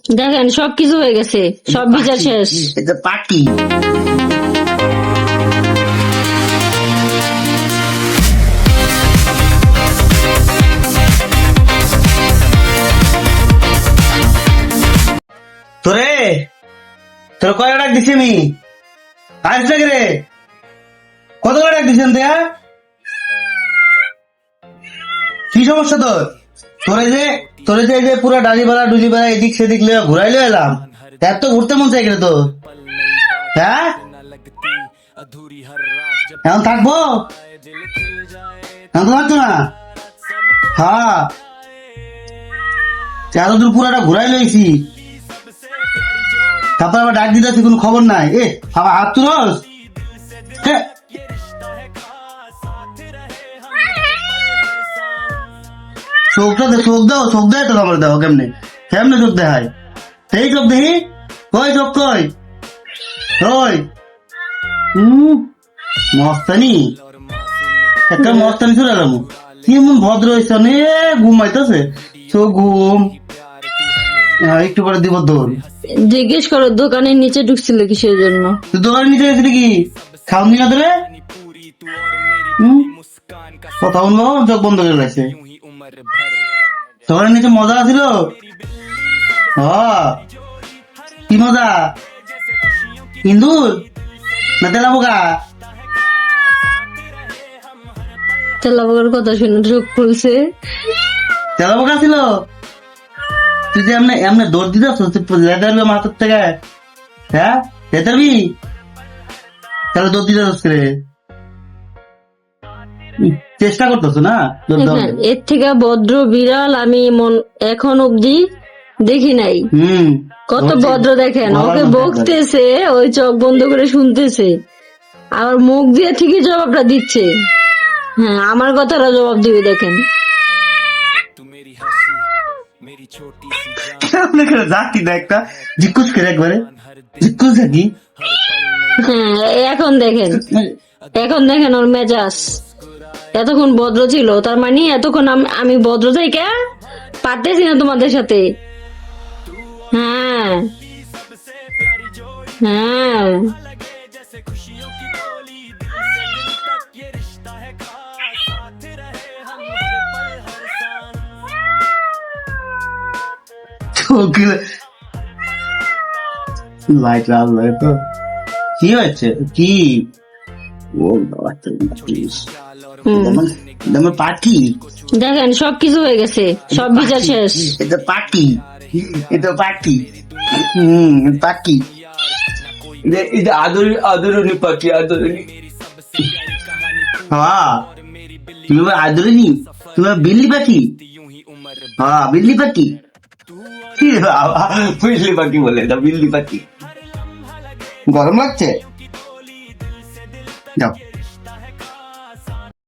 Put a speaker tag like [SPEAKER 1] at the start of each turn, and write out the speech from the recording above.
[SPEAKER 1] দেখেন সবকিছু হয়ে গেছে, সব বিচার শেষ।
[SPEAKER 2] এটা পাখি। তোরে তোর কয় ডাক দিছি আমি? আসছে রে, কত করে ডাক দিছেন দেয়া? কি সমস্যা তোর? তোরে যে পুরো ডালি বেলা ডুলি বেলা এদিক সেদিক লিয়ে ঘুরাইলে এলাম, তার তো ঘুরতে মন চাই গেলে তোর। হ্যাঁ, এখন থাকবো? এখন তো থাকতো না। হ্যাঁ, এতদূর পুরাটা ঘুরাই লইছি, তারপর আবার ডাক দিতে কোনো খবর নাই। এ আবার হাত তুলস, চোখ দেয় তো আমার দেওয়া কেমনে কেমনে চোখ দেখায়? সেই চোখ দেখি, কই চোখ কই? ওই মস্তানি, একটা মস্তানি চলে গেল। কি মন ভদ্র হয়েছে, ঘুমাইতেছে চোখ ঘুম। একটু পরে দিব দৌড়।
[SPEAKER 1] জিজ্ঞেস করো দোকানের নিচে ঢুকছিল কিসের জন্য?
[SPEAKER 2] দোকানের নিচে গেছিলি কি খাওনি না তোরে? কথা বলবো, চোখ বন্ধ করে লাগছে। দোকানের নিচে মজা আছিল। কি মজা? ইন্দুর না তেলা পোকা?
[SPEAKER 1] তেলাপোকার কথা শুনে চোখ খুলছে।
[SPEAKER 2] তেলা পোকা ছিল? তুই যে এমনি এমনি দৌড় দিতে লেটারবি আমার হাতের থেকে? হ্যাঁ লেটারবি? তাহলে দৌড় দিতে রে, চেষ্টা করতেছো না?
[SPEAKER 1] এর থেকে ভদ্র বিড়াল আমি এখন অব্দি দেখি নাই। কত ভদ্র দেখেন, ওকে বকতেছে, ওই চোখ বন্ধ করে শুনতেছে, আবার মুখ দিয়ে ঠিকই জবাবটা দিচ্ছে। হ্যাঁ, আমার কথাটা জবাব দিবে। দেখেন
[SPEAKER 2] জাতি না একটা জিজ্ঞুস করে একবারে জিজ্ঞুস থাকি।
[SPEAKER 1] হ্যাঁ, এখন দেখেন ওর মেজাজ। এতক্ষণ ভদ্র ছিল, তার মানে এতক্ষণ আমি ভদ্র থেকে পারতেছি না তোমাদের সাথে। হ্যাঁ হ্যাঁ,
[SPEAKER 2] লাইট লাগলো তো কি হয়েছে? কি পাখি?
[SPEAKER 1] দেখেন সবকিছু হয়ে গেছে, সব বিচার শেষ।
[SPEAKER 2] এটা পাখি, এটা পাখি। পাখি, এটা আদরণী পাখি, আদরণী। হ্যাঁ, তুমি আদরণী, তুমি বিল্লি পাখি। হ্যাঁ, বিল্লি পাখি। বিল্লি পাখি বলে এটা, বিল্লি পাখি। গরম লাগছে? যাও।